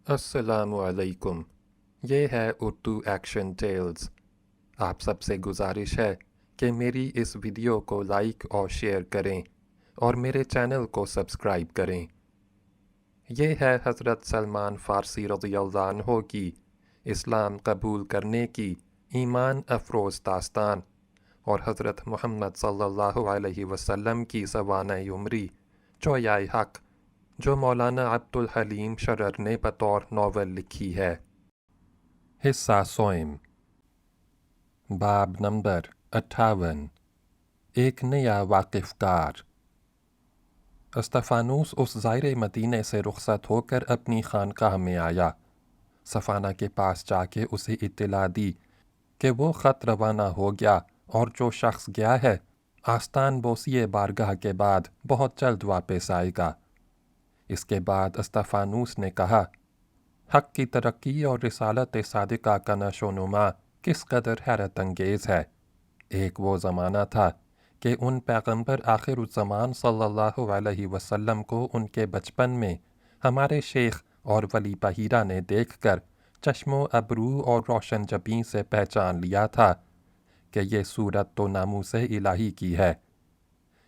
السلام علیکم۔ یہ ہے اردو ایکشن ٹیلز۔ آپ سب سے گزارش ہے کہ میری اس ویڈیو کو لائک اور شیئر کریں اور میرے چینل کو سبسکرائب کریں۔ یہ ہے حضرت سلمان فارسی رضی اللہ عنہ کی اسلام قبول کرنے کی ایمان افروز داستان اور حضرت محمد صلی اللہ علیہ وسلم کی سوانح عمری چویائے حق جو مولانا عبد الحلیم شرر نے بطور ناول لکھی ہے۔ حصہ سوئم، باب نمبر 58۔ ایک نیا واقف کار۔ استفانوس اس زائر مدینے سے رخصت ہو کر اپنی خانقاہ میں آیا۔ صفانہ کے پاس جا کے اسے اطلاع دی کہ وہ خط روانہ ہو گیا اور جو شخص گیا ہے آستان بوسی بارگاہ کے بعد بہت جلد واپس آئے گا۔ اس کے بعد استفانوس نے کہا، حق کی ترقی اور رسالت صادقہ کا نشو و نما کس قدر حیرت انگیز ہے۔ ایک وہ زمانہ تھا کہ ان پیغمبر آخر الزمان صلی اللہ علیہ وسلم کو ان کے بچپن میں ہمارے شیخ اور ولی بحیرہ نے دیکھ کر چشم و ابرو اور روشن جبیں سے پہچان لیا تھا کہ یہ صورت تو ناموس الہی کی ہے۔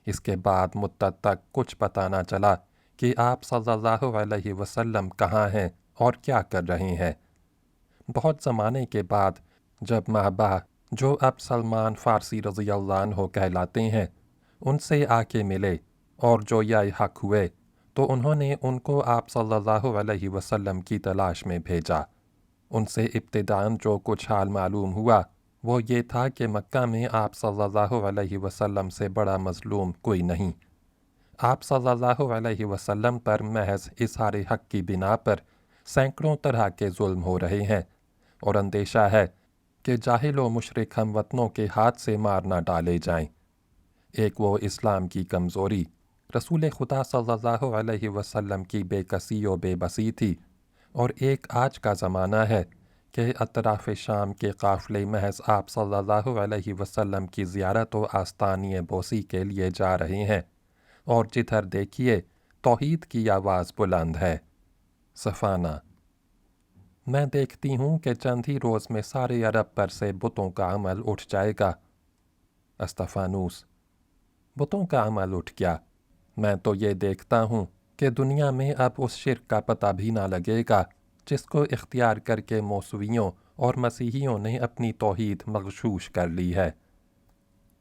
اس کے بعد مدت تک کچھ پتہ نہ چلا کہ آپ صلی اللہ علیہ وسلم کہاں ہیں اور کیا کر رہے ہیں۔ بہت زمانے کے بعد جب مہبہ جو اب سلمان فارسی رضی اللہ عنہ کہلاتے ہیں ان سے آ کے ملے اور جو یہ حق ہوئے تو انہوں نے ان کو آپ صلی اللہ علیہ وسلم کی تلاش میں بھیجا۔ ان سے ابتداً جو کچھ حال معلوم ہوا وہ یہ تھا کہ مکہ میں آپ صلی اللہ علیہ وسلم سے بڑا مظلوم کوئی نہیں۔ آپ صلی اللہ علیہ وسلم پر محض اظہار حق کی بنا پر سینکڑوں طرح کے ظلم ہو رہے ہیں اور اندیشہ ہے کہ جاہل و مشرک ہم وطنوں کے ہاتھ سے مار نہ ڈالے جائیں۔ ایک وہ اسلام کی کمزوری، رسول خدا صلی اللہ علیہ وسلم کی بے کسی و بے بسی تھی، اور ایک آج کا زمانہ ہے کہ اطراف شام کے قافلے محض آپ صلی اللہ علیہ وسلم کی زیارت و آستانی بوسی کے لیے جا رہے ہیں، اور جدھر دیکھیے توحید کی آواز بلند ہے۔ صفانہ، میں دیکھتی ہوں کہ چند ہی روز میں سارے عرب پر سے بتوں کا عمل اٹھ جائے گا۔ استفانوس، بتوں کا عمل اٹھ گیا؟ میں تو یہ دیکھتا ہوں کہ دنیا میں اب اس شرک کا پتہ بھی نہ لگے گا جس کو اختیار کر کے موسویوں اور مسیحیوں نے اپنی توحید مغشوش کر لی ہے۔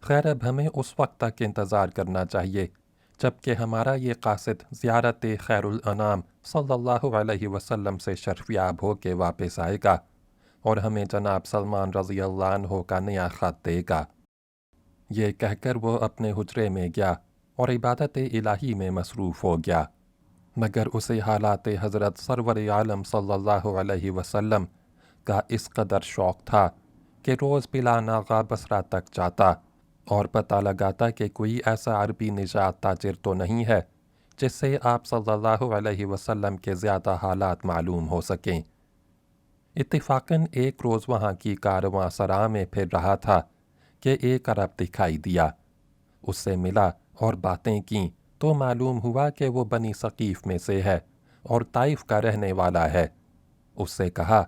خیر اب ہمیں اس وقت تک انتظار کرنا چاہیے جب کہ ہمارا یہ قاصد زیارت خیر الانام صلی اللہ علیہ وسلم سے شرفیاب ہو کے واپس آئے گا اور ہمیں جناب سلمان رضی اللہ عنہ کا نیا خط دے گا۔ یہ کہہ کر وہ اپنے حجرے میں گیا اور عبادت الہی میں مصروف ہو گیا، مگر اسے حالات حضرت سرور عالم صلی اللہ علیہ وسلم کا اس قدر شوق تھا کہ روز بلا ناغہ بصرہ تک جاتا اور پتہ لگاتا کہ کوئی ایسا عربی نژاد تاجر تو نہیں ہے جس سے آپ صلی اللہ علیہ وسلم کے زیادہ حالات معلوم ہو سکیں۔ اتفاقاً ایک روز وہاں کی کارواں سرا میں پھر رہا تھا کہ ایک عرب دکھائی دیا۔ اس سے ملا اور باتیں کیں تو معلوم ہوا کہ وہ بنی ثقیف میں سے ہے اور طائف کا رہنے والا ہے۔ اس سے کہا،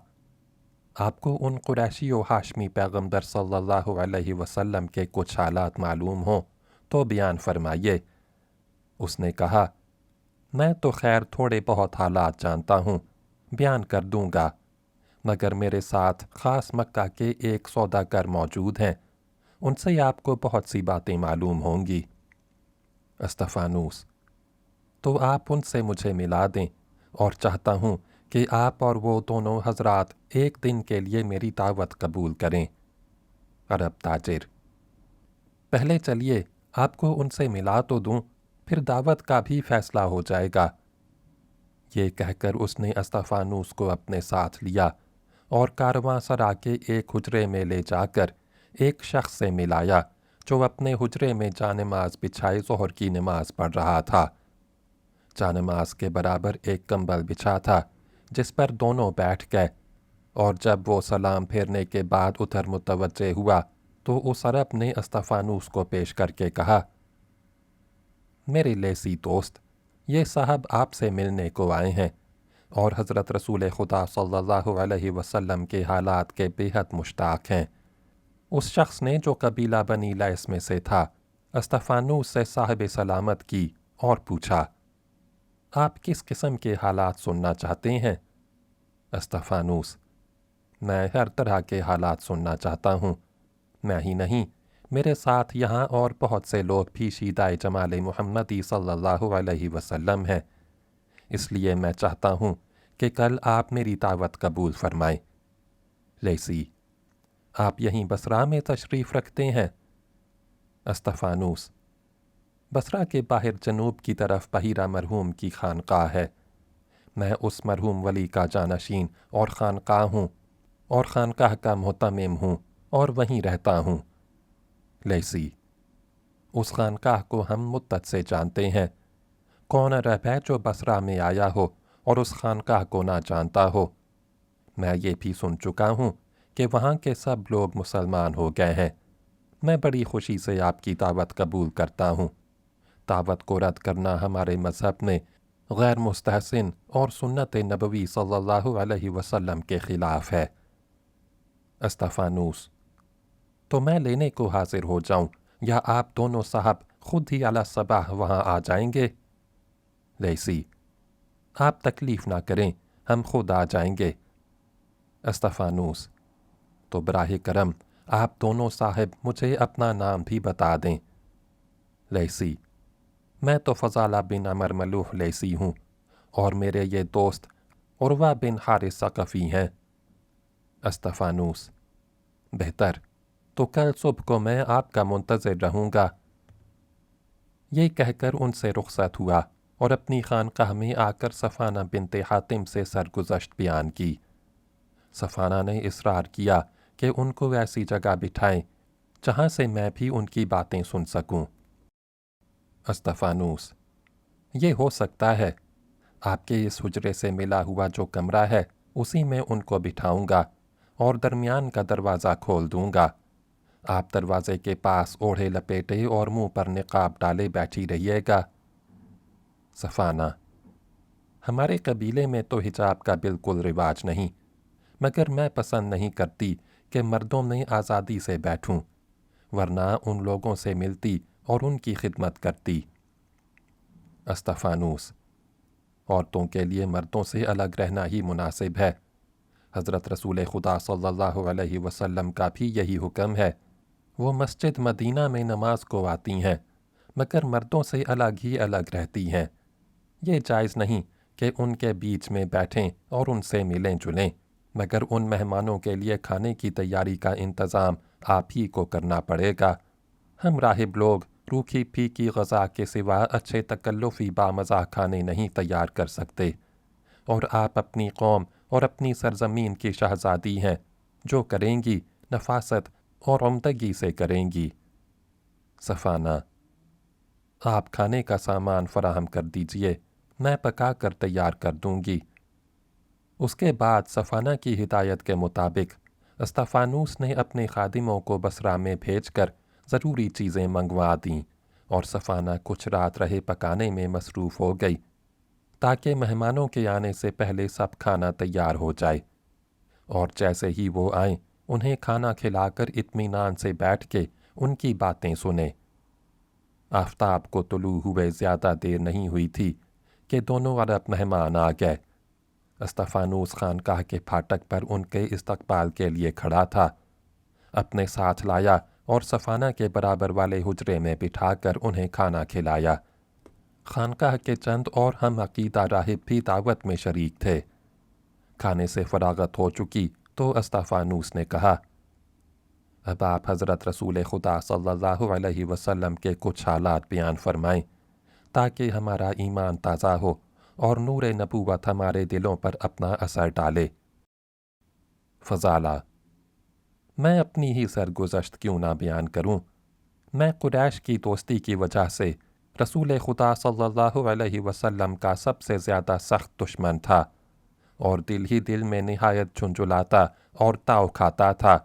آپ کو ان قریشی و ہاشمی پیغمبر صلی اللہ علیہ وسلم کے کچھ حالات معلوم ہوں تو بیان فرمائیے۔ اس نے کہا، میں تو خیر تھوڑے بہت حالات جانتا ہوں، بیان کر دوں گا، مگر میرے ساتھ خاص مکہ کے ایک سوداگر موجود ہیں، ان سے آپ کو بہت سی باتیں معلوم ہوں گی۔ استفانوس، تو آپ ان سے مجھے ملا دیں، اور چاہتا ہوں کہ آپ اور وہ دونوں حضرات ایک دن کے لیے میری دعوت قبول کریں۔ عرب تاجر، پہلے چلیے آپ کو ان سے ملا تو دوں، پھر دعوت کا بھی فیصلہ ہو جائے گا۔ یہ کہہ کر اس نے استفانوس کو اپنے ساتھ لیا اور کارواں سرا کے ایک حجرے میں لے جا کر ایک شخص سے ملایا جو اپنے حجرے میں جانماز بچھائے ظہر کی نماز پڑھ رہا تھا۔ جانماز کے برابر ایک کمبل بچھا تھا جس پر دونوں بیٹھ گئے، اور جب وہ سلام پھیرنے کے بعد ادھر متوجہ ہوا تو اس عرب نے استفانوس کو پیش کر کے کہا، میرے لیسی دوست، یہ صاحب آپ سے ملنے کو آئے ہیں، اور حضرت رسول خدا صلی اللہ علیہ وسلم کے حالات کے بے حد مشتاق ہیں۔ اس شخص نے جو قبیلہ بنی لیس میں سے تھا استفانوس سے صاحب سلامت کی اور پوچھا، آپ کس قسم کے حالات سننا چاہتے ہیں؟ استفانوس: میں ہر طرح کے حالات سننا چاہتا ہوں، میں ہی نہیں میرے ساتھ یہاں اور بہت سے لوگ بھی شیدائے جمال محمدی صلی اللہ علیہ وسلم ہیں، اس لیے میں چاہتا ہوں کہ کل آپ میری دعوت قبول فرمائیں۔ لیسی: آپ یہیں بصرہ میں تشریف رکھتے ہیں؟ استفانوس: بصرہ کے باہر جنوب کی طرف بحیرہ مرحوم کی خانقاہ ہے، میں اس مرحوم ولی کا جانشین اور خانقاہ ہوں اور خانقاہ کا مہتمم ہوں اور وہیں رہتا ہوں۔ لیسی: اس خانقاہ کو ہم مدت سے جانتے ہیں، کون عرب ہے جو بصرہ میں آیا ہو اور اس خانقاہ کو نہ جانتا ہو؟ میں یہ بھی سن چکا ہوں کہ وہاں کے سب لوگ مسلمان ہو گئے ہیں، میں بڑی خوشی سے آپ کی دعوت قبول کرتا ہوں۔ دعوت کو رد کرنا ہمارے مذہب میں غیر مستحسن اور سنت نبوی صلی اللہ علیہ وسلم کے خلاف ہے۔ استفانوس: تو میں لینے کو حاضر ہو جاؤں یا آپ دونوں صاحب خود ہی علی صباح وہاں آ جائیں گے؟ لیسی: آپ تکلیف نہ کریں، ہم خود آ جائیں گے۔ استفانوس: تو براہ کرم آپ دونوں صاحب مجھے اپنا نام بھی بتا دیں۔ لیسی: میں تو فضالہ بن عمر ملوح لیسی ہوں اور میرے یہ دوست عروہ بن حارث ثقفی ہیں۔ استفانوس: بہتر، تو کل صبح کو میں آپ کا منتظر رہوں گا۔ یہ کہہ کر ان سے رخصت ہوا اور اپنی خانقاہ میں آ کر صفانہ بنت حاتم سے سرگزشت بیان کی۔ صفانہ نے اصرار کیا کہ ان کو ایسی جگہ بٹھائیں جہاں سے میں بھی ان کی باتیں سن سکوں۔ استفانوس: یہ ہو سکتا ہے، آپ کے اس حجرے سے ملا ہوا جو کمرہ ہے اسی میں ان کو بٹھاؤں گا اور درمیان کا دروازہ کھول دوں گا، آپ دروازے کے پاس اوڑھے لپیٹے اور منہ پر نقاب ڈالے بیٹھی رہیے گا۔ صفانہ: ہمارے قبیلے میں تو حجاب کا بالکل رواج نہیں، مگر میں پسند نہیں کرتی کہ مردوں میں آزادی سے بیٹھوں، ورنہ ان لوگوں سے ملتی اور ان کی خدمت کرتی۔ استفانوس: عورتوں کے لیے مردوں سے الگ رہنا ہی مناسب ہے، حضرت رسول خدا صلی اللہ علیہ وسلم کا بھی یہی حکم ہے، وہ مسجد مدینہ میں نماز کو آتی ہیں مگر مردوں سے الگ ہی الگ رہتی ہیں، یہ جائز نہیں کہ ان کے بیچ میں بیٹھیں اور ان سے ملیں جلیں، مگر ان مہمانوں کے لیے کھانے کی تیاری کا انتظام آپ ہی کو کرنا پڑے گا، ہم راہب لوگ روکھی پھیکی غذا کے سوا اچھے تکلفی بامزہ کھانے نہیں تیار کر سکتے، اور آپ اپنی قوم اور اپنی سرزمین کی شہزادی ہیں، جو کریں گی نفاست اور عمدگی سے کریں گی۔ صفانہ: آپ کھانے کا سامان فراہم کر دیجئے، میں پکا کر تیار کر دوں گی۔ اس کے بعد صفانہ کی ہدایت کے مطابق استفانوس نے اپنے خادموں کو بصرہ میں بھیج کر ضروری چیزیں منگوا دیں اور صفانہ کچھ رات رہے پکانے میں مصروف ہو گئی تاکہ مہمانوں کے آنے سے پہلے سب کھانا تیار ہو جائے، اور جیسے ہی وہ آئیں انہیں کھانا کھلا کر اطمینان سے بیٹھ کے ان کی باتیں سنیں۔ آفتاب کو طلوع ہوئے زیادہ دیر نہیں ہوئی تھی کہ دونوں عرب مہمان آ گئے۔ استفانوس خانقاہ کے پھاٹک پر ان کے استقبال کے لیے کھڑا تھا، اپنے ساتھ لایا اور صفانہ کے برابر والے حجرے میں بٹھا کر انہیں کھانا کھلایا۔ خانقاہ کے چند اور ہم عقیدہ راہب بھی دعوت میں شریک تھے۔ کھانے سے فراغت ہو چکی تو استفانوس نے کہا، اب آپ حضرت رسول خدا صلی اللہ علیہ وسلم کے کچھ حالات بیان فرمائیں تاکہ ہمارا ایمان تازہ ہو اور نور نبوت ہمارے دلوں پر اپنا اثر ڈالے۔ فضالہ: میں اپنی ہی سرگزشت کیوں نہ بیان کروں؟ میں قریش کی دوستی کی وجہ سے رسول خدا صلی اللہ علیہ وسلم کا سب سے زیادہ سخت دشمن تھا اور دل ہی دل میں نہایت جھنجھلاتا اور تاؤ کھاتا تھا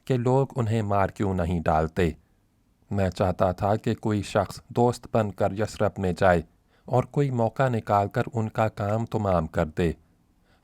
کہ لوگ انہیں مار کیوں نہیں ڈالتے۔ میں چاہتا تھا کہ کوئی شخص دوست بن کر یثرب میں جائے اور کوئی موقع نکال کر ان کا کام تمام کر دے،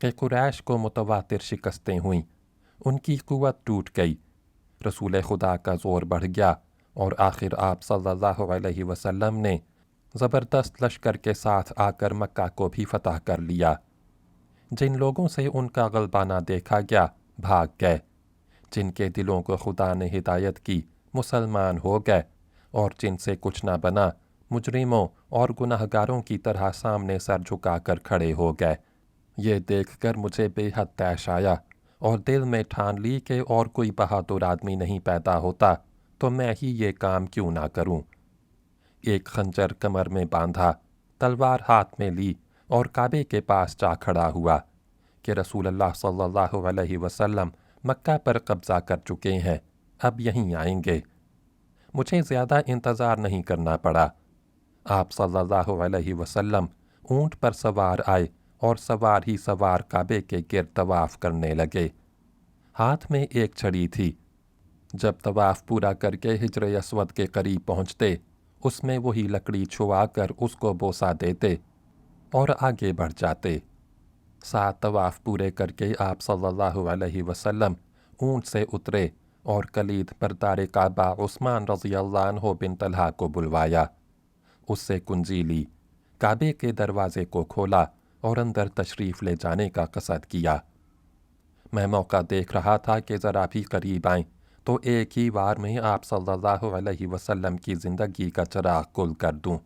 کہ قریش کو متواتر شکستیں ہوئیں، ان کی قوت ٹوٹ گئی، رسول خدا کا زور بڑھ گیا اور آخر آپ صلی اللہ علیہ وسلم نے زبردست لشکر کے ساتھ آ کر مکہ کو بھی فتح کر لیا۔ جن لوگوں سے ان کا غلبہ نہ دیکھا گیا بھاگ گئے، جن کے دلوں کو خدا نے ہدایت کی مسلمان ہو گئے، اور جن سے کچھ نہ بنا مجرموں اور گناہگاروں کی طرح سامنے سر جھکا کر کھڑے ہو گئے۔ یہ دیکھ کر مجھے بے حد طیش آیا اور دل میں ٹھان لی کہ اور کوئی بہادر آدمی نہیں پیدا ہوتا تو میں ہی یہ کام کیوں نہ کروں۔ ایک خنجر کمر میں باندھا، تلوار ہاتھ میں لی اور کعبے کے پاس جا کھڑا ہوا کہ رسول اللہ صلی اللہ علیہ وسلم مکہ پر قبضہ کر چکے ہیں، اب یہیں آئیں گے۔ مجھے زیادہ انتظار نہیں کرنا پڑا۔ آپ صلی اللہ علیہ وسلم اونٹ پر سوار آئے اور سوار ہی سوار کعبے کے گرد طواف کرنے لگے۔ ہاتھ میں ایک چھڑی تھی۔ جب طواف پورا کر کے حجر اسود کے قریب پہنچتے، اس میں وہی لکڑی چھوا کر اس کو بوسہ دیتے اور آگے بڑھ جاتے۔ 7 طواف پورے کر کے آپ صلی اللہ علیہ وسلم اونٹ سے اترے اور کلید بردار کعبہ عثمان رضی اللہ عنہ بن طلحہ کو بلوایا، اس سے کنجی لی، کعبے کے دروازے کو کھولا اور اندر تشریف لے جانے کا قصد کیا۔ میں موقع دیکھ رہا تھا کہ ذرا بھی قریب آئیں تو ایک ہی وار میں آپ صلی اللہ علیہ وسلم کی زندگی کا چراغ گل کر دوں۔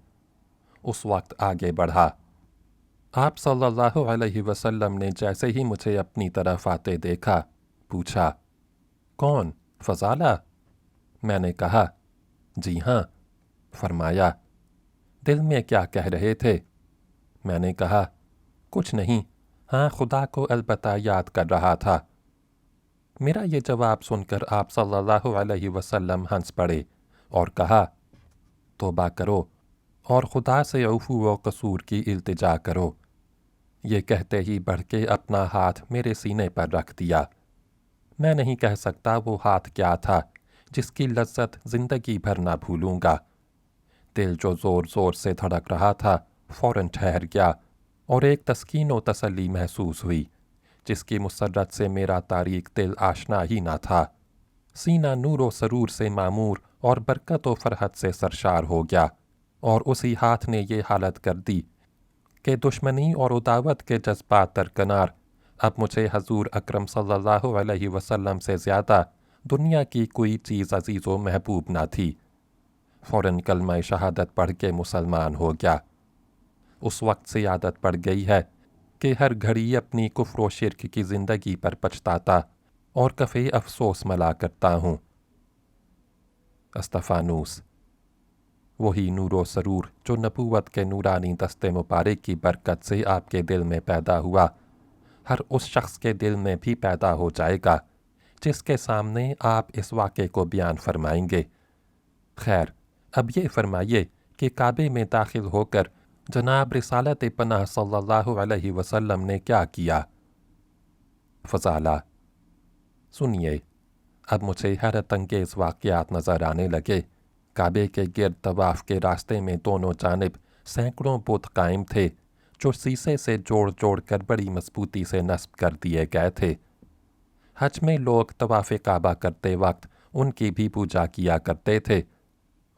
اس وقت آگے بڑھا۔ آپ صلی اللہ علیہ وسلم نے جیسے ہی مجھے اپنی طرف آتے دیکھا، پوچھا، کون؟ فضالہ؟ میں نے کہا، جی ہاں۔ فرمایا، دل میں کیا کہہ رہے تھے؟ میں نے کہا، کچھ نہیں، ہاں خدا کو البتہ یاد کر رہا تھا۔ میرا یہ جواب سن کر آپ صلی اللہ علیہ وسلم ہنس پڑے اور کہا، توبہ کرو اور خدا سے عفو و قصور کی التجا کرو۔ یہ کہتے ہی بڑھ کے اپنا ہاتھ میرے سینے پر رکھ دیا۔ میں نہیں کہہ سکتا وہ ہاتھ کیا تھا جس کی لذت زندگی بھر نہ بھولوں گا۔ دل جو زور زور سے دھڑک رہا تھا فوراً ٹھہر گیا اور ایک تسکین و تسلی محسوس ہوئی جس کی مسرت سے میرا تاریک دل آشنا ہی نہ تھا۔ سینہ نور و سرور سے معمور اور برکت و فرحت سے سرشار ہو گیا، اور اسی ہاتھ نے یہ حالت کر دی کہ دشمنی اور عداوت کے جذبات درکنار اب مجھے حضور اکرم صلی اللہ علیہ وسلم سے زیادہ دنیا کی کوئی چیز عزیز و محبوب نہ تھی۔ فوراً کلمہ شہادت پڑھ کے مسلمان ہو گیا۔ اس وقت سے عادت پڑ گئی ہے کہ ہر گھڑی اپنی کفر و شرک کی زندگی پر پچھتاتا اور کفِ افسوس ملا کرتا ہوں۔ استفانوس، وہی نور و سرور جو نبوت کے نورانی دست مبارک کی برکت سے آپ کے دل میں پیدا ہوا، ہر اس شخص کے دل میں بھی پیدا ہو جائے گا جس کے سامنے آپ اس واقعے کو بیان فرمائیں گے۔ خیر، اب یہ فرمائیے کہ کعبے میں داخل ہو کر جناب رسالت پناہ صلی اللہ علیہ وسلم نے کیا کیا؟ فضالہ، سنیے، اب مجھے حیرت انگیز واقعات نظر آنے لگے۔ کعبے کے گرد طواف کے راستے میں دونوں جانب سینکڑوں بت قائم تھے جو سیسے سے جوڑ جوڑ کر بڑی مضبوطی سے نصب کر دیے گئے تھے۔ حج میں لوگ طواف کعبہ کرتے وقت ان کی بھی پوجا کیا کرتے تھے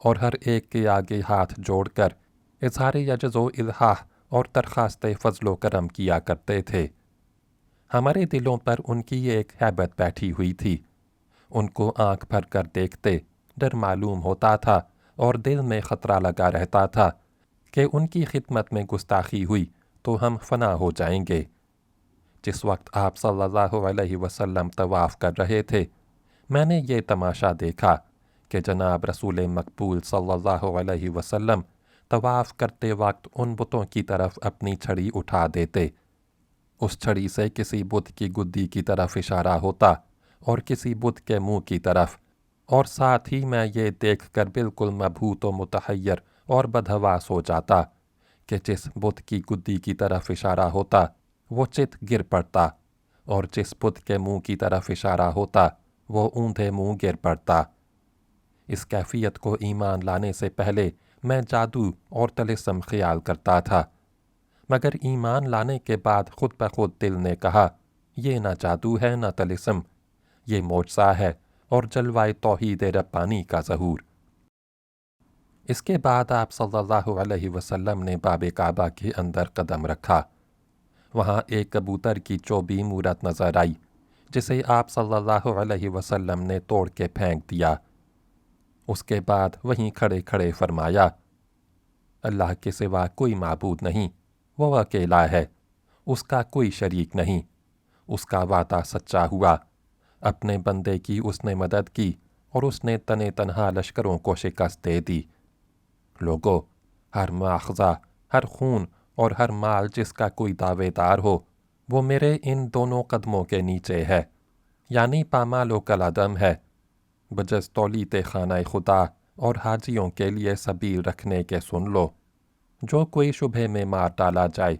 اور ہر ایک کے آگے ہاتھ جوڑ کر اظہار یجز و الحاح اور درخواست فضل و کرم کیا کرتے تھے۔ ہمارے دلوں پر ان کی ایک ہیبت بیٹھی ہوئی تھی۔ ان کو آنکھ بھر کر دیکھتے ڈر معلوم ہوتا تھا اور دل میں خطرہ لگا رہتا تھا کہ ان کی خدمت میں گستاخی ہوئی تو ہم فنا ہو جائیں گے۔ جس وقت آپ صلی اللہ علیہ وسلم طواف کر رہے تھے، میں نے یہ تماشا دیکھا کہ جناب رسول مقبول صلی اللہ علیہ وسلم طواف کرتے وقت ان بتوں کی طرف اپنی چھڑی اٹھا دیتے۔ اس چھڑی سے کسی بت کی گدی کی طرف اشارہ ہوتا اور کسی بت کے منہ کی طرف، اور ساتھ ہی میں یہ دیکھ کر بالکل مبہوت و متحیر اور بدحواس ہو جاتا کہ جس بت کی گدی کی طرف اشارہ ہوتا وہ چت گر پڑتا، اور جس بت کے منہ کی طرف اشارہ ہوتا وہ اوندھے منہ گر پڑتا۔ اس کیفیت کو ایمان لانے سے پہلے میں جادو اور طلسم خیال کرتا تھا۔ مگر ایمان لانے کے بعد خود بخود دل نے کہا یہ نہ جادو ہے نہ طلسم، یہ معجزہ ہے اور جلوہ توحید ربانی کا ظہور۔ اس کے بعد آپ صلی اللہ علیہ وسلم نے باب کعبہ کے اندر قدم رکھا۔ وہاں ایک کبوتر کی چوبی مورت نظر آئی جسے آپ صلی اللہ علیہ وسلم نے توڑ کے پھینک دیا۔ اس کے بعد وہیں کھڑے کھڑے فرمایا اللہ کے سوا کوئی معبود نہیں، وہ اکیلا ہے، اس کا کوئی شریک نہیں، اس کا وعدہ سچا ہوا، اپنے بندے کی اس نے مدد کی اور اس نے تنے تنہا لشکروں کو شکست دے دی۔ لوگو، ہر مواخذہ، ہر خون اور ہر مال جس کا کوئی دعوے دار ہو وہ میرے ان دونوں قدموں کے نیچے ہے، یعنی پامال و کلعدم ہے، بجز تولیت خانہ خدا اور حاجیوں کے لیے سبیل رکھنے کے سن لو۔ جو کوئی شبہ میں مار ڈالا جائے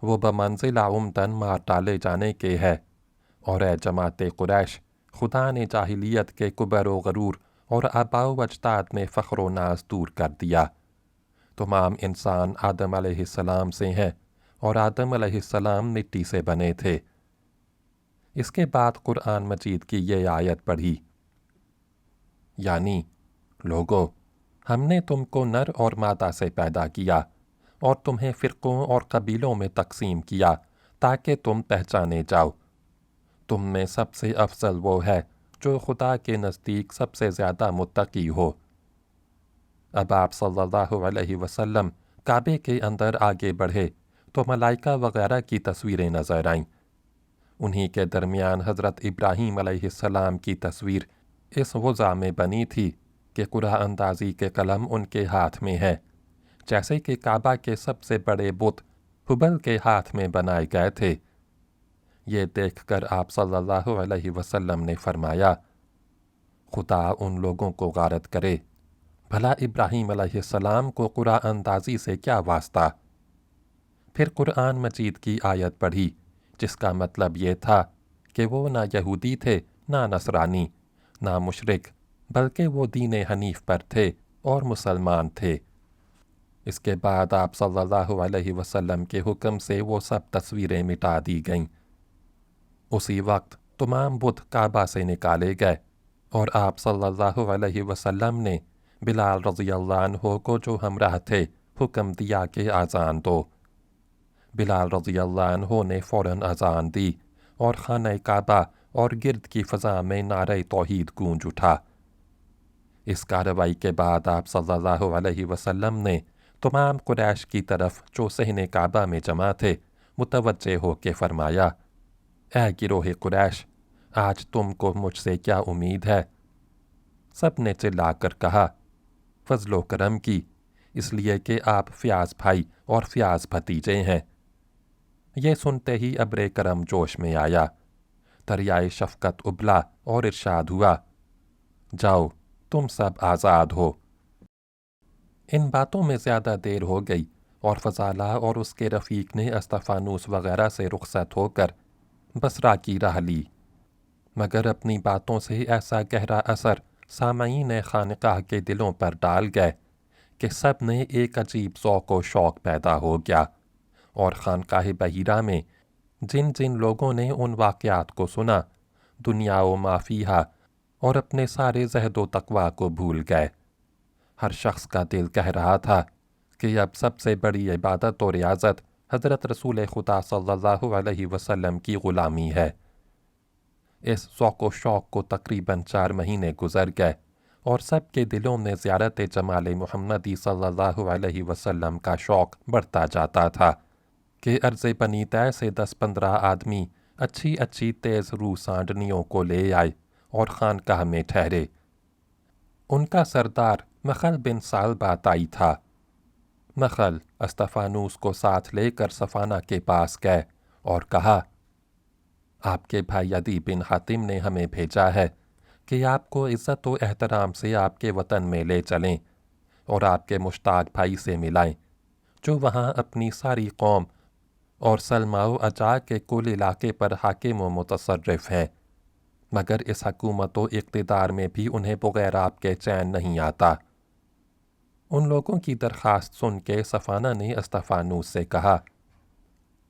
وہ بمنزل عمدن مار ڈالے جانے کے ہے، اور اے جماعت قریش، خدا نے جاہلیت کے کبر و غرور اور آباء و اجداد میں فخر و ناز دور کر دیا۔ تمام انسان آدم علیہ السلام سے ہیں اور آدم علیہ السلام مٹی سے بنے تھے۔ اس کے بعد قرآن مجید کی یہ آیت پڑھی، یعنی لوگو، ہم نے تم کو نر اور مادہ سے پیدا کیا اور تمہیں فرقوں اور قبیلوں میں تقسیم کیا تاکہ تم پہچانے جاؤ۔ تم میں سب سے افضل وہ ہے جو خدا کے نزدیک سب سے زیادہ متقی ہو۔ اب آپ صلی اللہ علیہ وسلم کعبے کے اندر آگے بڑھے تو ملائکہ وغیرہ کی تصویریں نظر آئیں۔ انہی کے درمیان حضرت ابراہیم علیہ السلام کی تصویر اس وضع میں بنی تھی کہ قرآن اندازی کے قلم ان کے ہاتھ میں ہے، جیسے کہ کعبہ کے سب سے بڑے بت حبل کے ہاتھ میں بنائے گئے تھے۔ یہ دیکھ کر آپ صلی اللہ علیہ وسلم نے فرمایا خدا ان لوگوں کو غارت کرے، بھلا ابراہیم علیہ السلام کو قرآن اندازی سے کیا واسطہ؟ پھر قرآن مجید کی آیت پڑھی جس کا مطلب یہ تھا کہ وہ نہ یہودی تھے نہ نصرانی نہ مشرک، بلکہ وہ دین حنیف پر تھے اور مسلمان تھے۔ اس کے بعد آپ صلی اللہ علیہ وسلم کے حکم سے وہ سب تصویریں مٹا دی گئیں۔ اسی وقت تمام بت کعبہ سے نکالے گئے اور آپ صلی اللہ علیہ وسلم نے بلال رضی اللہ عنہ کو جو ہمراہ تھے حکم دیا کہ اذان دو۔ بلال رضی اللہ عنہ نے فوراً اذان دی اور خانہ کعبہ اور گرد کی فضا میں نعرہ توحید گونج اٹھا۔ اس کارروائی کے بعد آپ صلی اللہ علیہ وسلم نے تمام قریش کی طرف جو صحن کعبہ میں جمع تھے متوجہ ہو کے فرمایا اے گروہ قریش، آج تم کو مجھ سے کیا امید ہے؟ سب نے چلا کر کہا فضل و کرم کی، اس لیے کہ آپ فیاض بھائی اور فیاض بھتیجے ہیں۔ یہ سنتے ہی ابر کرم جوش میں آیا، دریائے شفقت ابلا اور ارشاد ہوا جاؤ تم سب آزاد ہو۔ ان باتوں میں زیادہ دیر ہو گئی اور فضالہ اور اس کے رفیق نے استفانوس وغیرہ سے رخصت ہو کر بصرہ کی راہ لی، مگر اپنی باتوں سے ایسا گہرا اثر سامعین خانقاہ کے دلوں پر ڈال گئے کہ سب نے ایک عجیب ذوق و شوق پیدا ہو گیا، اور خانقاہ بحیرہ میں جن جن لوگوں نے ان واقعات کو سنا دنیا و ما فیہا اور اپنے سارے زہد و تقویٰ کو بھول گئے۔ ہر شخص کا دل کہہ رہا تھا کہ اب سب سے بڑی عبادت و ریاضت حضرت رسول خدا صلی اللہ علیہ وسلم کی غلامی ہے۔ اس ذوق و شوق کو تقریباً 4 مہینے گزر گئے اور سب کے دلوں میں زیارت جمال محمدی صلی اللہ علیہ وسلم کا شوق بڑھتا جاتا تھا کہ عرض بنی طے سے 10-15 آدمی اچھی اچھی تیز روح سانڈنیوں کو لے آئے اور خانقاہ میں ٹھہرے۔ ان کا سردار مخل بن ثعلبہ طائی تھا۔ مخل استفانوس کو ساتھ لے کر صفانہ کے پاس گئے اور کہا آپ کے بھائی عدی بن حاتم نے ہمیں بھیجا ہے کہ آپ کو عزت و احترام سے آپ کے وطن میں لے چلیں اور آپ کے مشتاق بھائی سے ملائیں جو وہاں اپنی ساری قوم اور سلمہ و اجا کے کل علاقے پر حاکم و متصرف ہیں، مگر اس حکومت و اقتدار میں بھی انہیں بغیر آپ کے چین نہیں آتا۔ ان لوگوں کی درخواست سن کے صفانہ نے استفانوس سے کہا